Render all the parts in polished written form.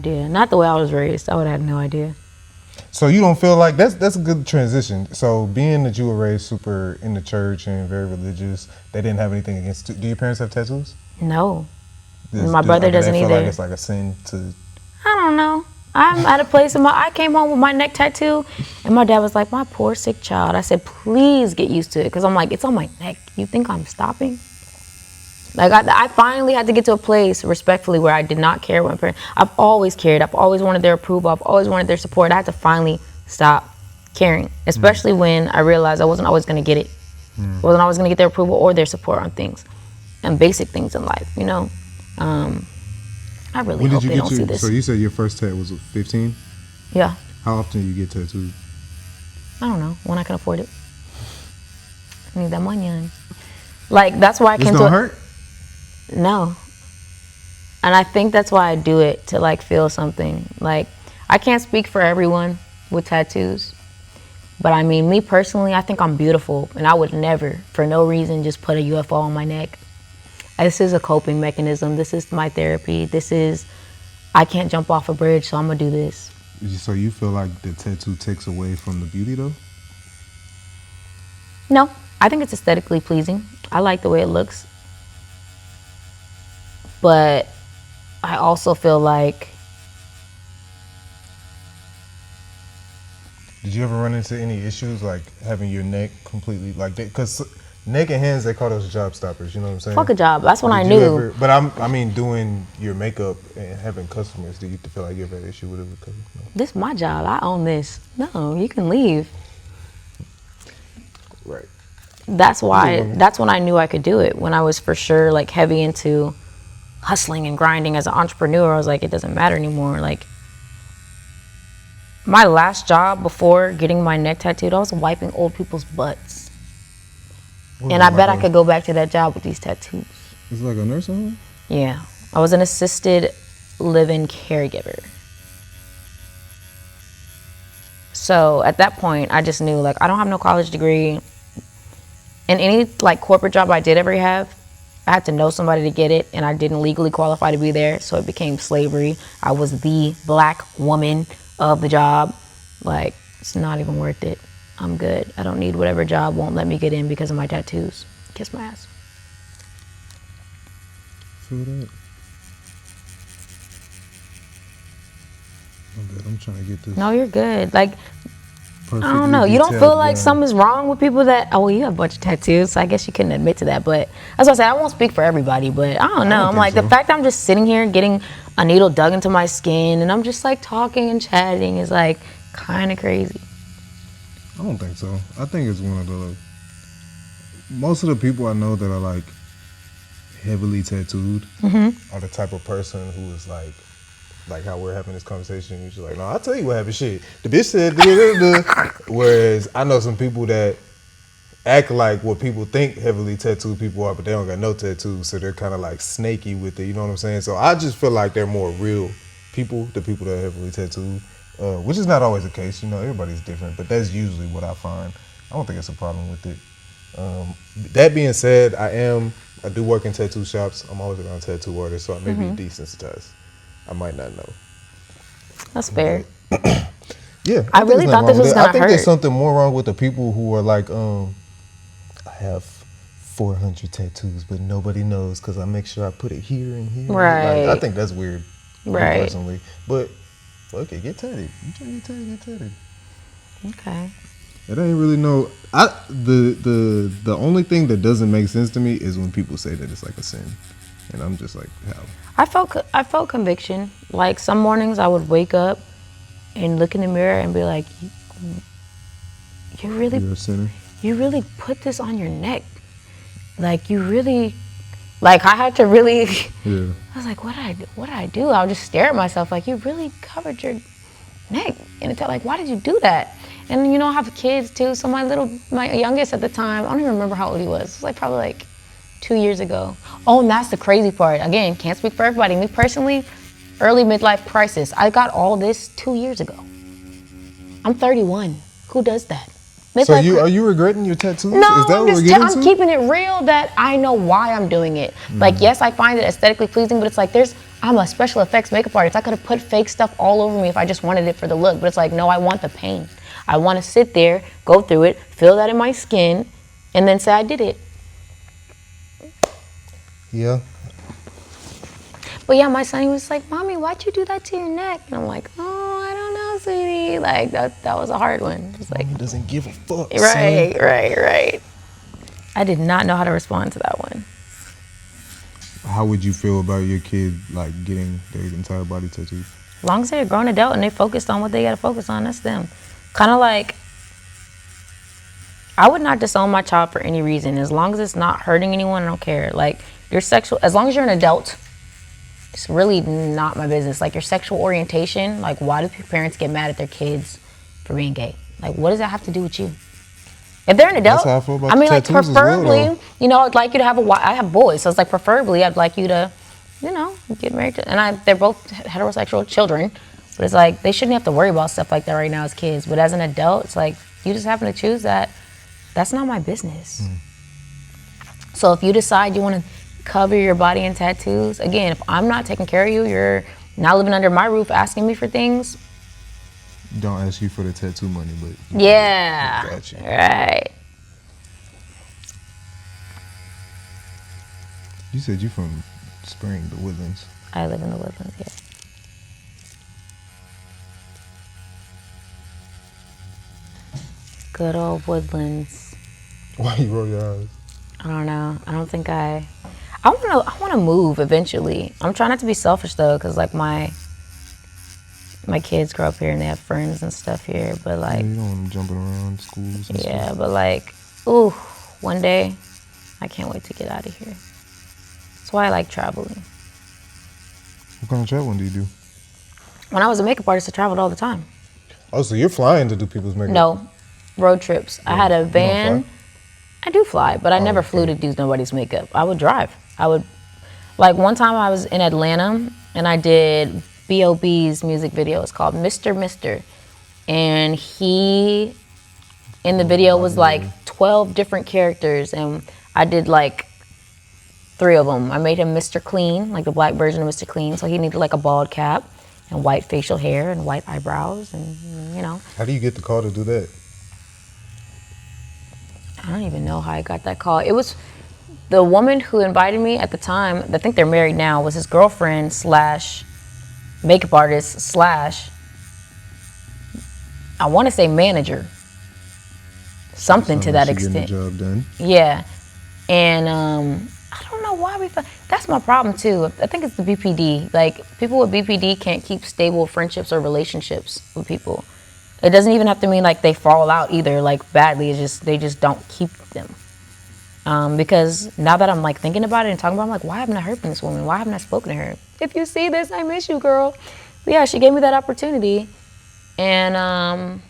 idea. Not the way I was raised. I would have had no idea. So you don't feel like that's a good transition. So being that you were raised super in the church and very religious, they didn't have anything against. Do your parents have tattoos? No. My brother doesn't they feel either. Like it's like a sin to. I don't know. I'm at a place I came home with my neck tattoo, and my dad was like, "My poor sick child." I said, "Please get used to it," because I'm like, it's on my neck. You think I'm stopping? Like I finally had to get to a place respectfully where I did not care what my parents. I've always cared. I've always wanted their approval. I've always wanted their support. I had to finally stop caring, especially when I realized I wasn't always going to get it. Wasn't always going to get their approval or their support on things, and basic things in life. You know. I really hope they don't see this. So you said your first tat was 15? Yeah. How often do you get tattooed? I don't know. When I can afford it. I need that money. Like, that's why I came to... This don't hurt? No. And I think that's why I do it, to like feel something. Like, I can't speak for everyone with tattoos. But I mean, me personally, I think I'm beautiful. And I would never, for no reason, just put a UFO on my neck. This is a coping mechanism. This is my therapy. This is, I can't jump off a bridge, so I'm going to do this. So you feel like the tattoo takes away from the beauty, though? No. I think it's aesthetically pleasing. I like the way it looks. But I also feel like... Did you ever run into any issues, like having your neck completely, like, because... Neck and hands, they call those job stoppers, you know what I'm saying? Fuck a job. That's when I knew. But I mean, doing your makeup and having customers, do you feel like you ever had an issue with it? No? This is my job. I own this. No, you can leave. Right. That's why, that's when I knew I could do it. When I was for sure like heavy into hustling and grinding as an entrepreneur, I was like, it doesn't matter anymore. Like, my last job before getting my neck tattooed, I was wiping old people's butts. And I bet I could go back to that job with these tattoos. It's like a nursing home? Yeah. I was an assisted living caregiver. So at that point, I just knew, like, I don't have no college degree. And any, like, corporate job I did ever have, I had to know somebody to get it, and I didn't legally qualify to be there, so it became slavery. I was the black woman of the job. Like, it's not even worth it. I'm good. I don't need whatever job won't let me get in because of my tattoos. Kiss my ass. Feel that. I'm good. I'm trying to get this. No, you're good. Like, I don't know. You don't feel like something's wrong with people that, oh, well, you have a bunch of tattoos, so I guess you couldn't admit to that. But that's what I say. I won't speak for everybody, but I don't know. I'm like, the fact that I'm just sitting here getting a needle dug into my skin and I'm just like talking and chatting is like kind of crazy. I don't think so. I think it's one of the, most of the people I know that are like heavily tattooed are the type of person who is like how we're having this conversation. You're just like, no, I'll tell you what happened. Shit, the bitch said, whereas I know some people that act like what people think heavily tattooed people are, but they don't got no tattoos, so they're kind of like snaky with it. You know what I'm saying? So I just feel like they're more real people, the people that are heavily tattooed. Which is not always the case, you know, everybody's different, but that's usually what I find. I don't think it's a problem with it. That being said, I do work in tattoo shops. I'm always around tattoo artists, so I may be desensitized. I might not know. That's fair. Yeah. I really thought this was gonna hurt. I think there's something more wrong with the people who are like, I have 400 tattoos, but nobody knows because I make sure I put it here and here. Right. Like, I think that's weird, right, personally. But fuck it, get tatted. You trying to get tatted, Okay. It ain't really no. The only thing that doesn't make sense to me is when people say that it's like a sin, and I'm just like, how? I felt conviction. Like, some mornings I would wake up and look in the mirror and be like, you're a sinner. You really put this on your neck. Like, you really, like, I had to really. Yeah. I was like, what did I do? I would just stare at myself like, you really covered your neck. And it's like, why did you do that? And you know, I have kids too. So my youngest at the time, I don't even remember how old he was. It was like probably like 2 years ago. Oh, and that's the crazy part. Again, can't speak for everybody. Me personally, early midlife crisis. I got all this 2 years ago. I'm 31. Who does that? So are you regretting your tattoos? No, Is that I'm keeping it real that I know why I'm doing it. Like, yes, I find it aesthetically pleasing, but it's like there's I'm a special effects makeup artist. I could have put fake stuff all over me if I just wanted it for the look. But it's like, no, I want the pain. I want to sit there, go through it, feel that in my skin, and then say I did it. Yeah. But yeah, my son, he was like, Mommy, why'd you do that to your neck? And I'm like, oh, I don't know, sweetie. Like, that was a hard one. It's like, He doesn't give a fuck, right, son. right. I did not know how to respond to that one. How would you feel about your kid, like, getting their entire body tattooed? As long as they're a grown adult and they focused on what they got to focus on, that's them. Kind of like, I would not disown my child for any reason. As long as it's not hurting anyone, I don't care. Like, your sexual, as long as you're an adult, it's really not my business. Like, your sexual orientation, like, why do parents get mad at their kids for being gay? Like, what does that have to do with you? If they're an adult, That's how I feel about like, tattoos as well, preferably, though. you know, I'd like you to have I have boys, so it's like, preferably, I'd like you to, you know, get married to, and they're both heterosexual children, but it's like, they shouldn't have to worry about stuff like that right now as kids. But as an adult, it's like, you just happen to choose that. That's not my business. So if you decide you want to cover your body in tattoos, again, if I'm not taking care of you, you're not living under my roof asking me for things. Don't ask you for the tattoo money, but... Yeah. Got you. Right. You said you from Spring, the Woodlands. I live in the Woodlands, yeah. Good old Woodlands. Why you roll your eyes? I don't know. I don't think I want to move eventually. I'm trying not to be selfish though, because like my kids grow up here and they have friends and stuff here. But like, You don't want them jumping around schools and yeah, stuff. but like, ooh, one day, I can't wait to get out of here. That's why I like traveling. What kind of traveling do you do? When I was a makeup artist, I traveled all the time. Oh, so you're flying to do people's makeup? No, road trips. I had a van. fly? I do fly, but I never okay. flew to do nobody's makeup. I would drive. Like one time I was in Atlanta and I did B.O.B.'s music video. It's called Mr. Mister. And he, in the video, was like 12 different characters. And I did like 3 of them. I made him Mr. Clean, like the black version of Mr. Clean. So he needed like a bald cap and white facial hair and white eyebrows and, you know. How do you get the call to do that? I don't even know how I got that call. It was the woman who invited me at the time, I think they're married now, was his girlfriend / makeup artist / I want to say manager. Something to that She getting the extent. job done. Yeah. And I don't know why that's my problem too. I think it's the BPD. Like, people with BPD can't keep stable friendships or relationships with people. It doesn't even have to mean like they fall out either, like badly. It's just, they just don't keep them. Because now that I'm like thinking about it and talking about it, I'm like, why haven't I heard from this woman? Why haven't I spoken to her? If you see this, I miss you, girl. But yeah, she gave me that opportunity. And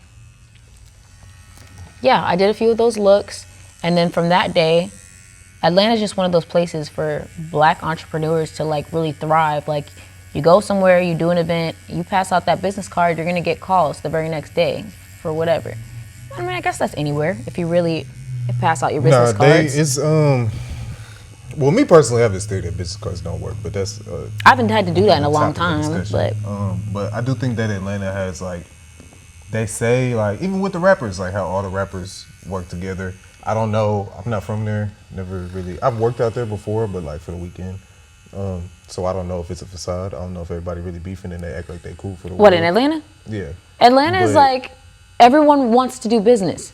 yeah, I did a few of those looks. And then from that day, Atlanta's just one of those places for black entrepreneurs to like really thrive. Like, you go somewhere, you do an event, you pass out that business card, you're gonna get calls the very next day for whatever. I mean, I guess that's anywhere if you really pass out your business cards. Well, me personally, I have this theory that business cards don't work, but that's I haven't had to do that in a long topic of time, discussion. But I do think that Atlanta has like, they say like, even with the rappers, like how all the rappers work together. I don't know. I'm not from there. Never really. I've worked out there before, but like for the weekend. So I don't know if it's a facade. I don't know if everybody really beefing and they act like they cool for the What, world. in Atlanta? Yeah. Atlanta is like, everyone wants to do business.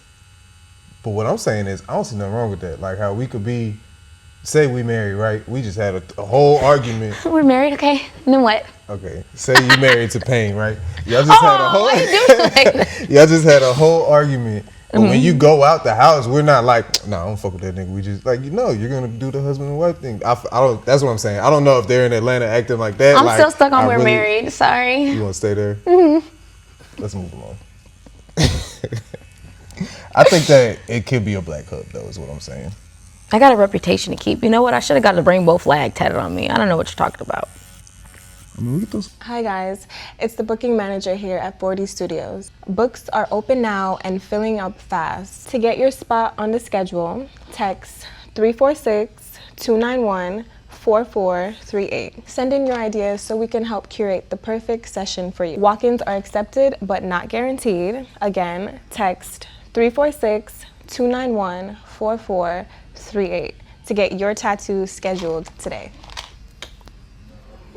But what I'm saying is, I don't see nothing wrong with that. Like how we could be, say we married, right? We just had a whole argument. We're married, okay? And then what? Okay, say you married to Pain, right? Y'all just had a whole. Why you do it like that? Y'all just had a whole argument. But when you go out the house, we're not like, nah, I don't fuck with that nigga. We just like, you're gonna do the husband and wife thing. I don't. That's what I'm saying. I don't know if they're in Atlanta acting like that. I'm like, still stuck on I we're really- married. Sorry. You want to stay there? Let's move along. I think that it could be a black hub, though, is what I'm saying. I got a reputation to keep. You know what? I should have got the rainbow flag tatted on me. I don't know what you're talking about. I mean, look at those. Hi guys, it's the booking manager here at 40 Studios. Books are open now and filling up fast. To get your spot on the schedule, text 346-291 4438. Send in your ideas so we can help curate the perfect session for you. Walk-ins are accepted but not guaranteed. Again, text 346-291-4438 to get your tattoo scheduled today.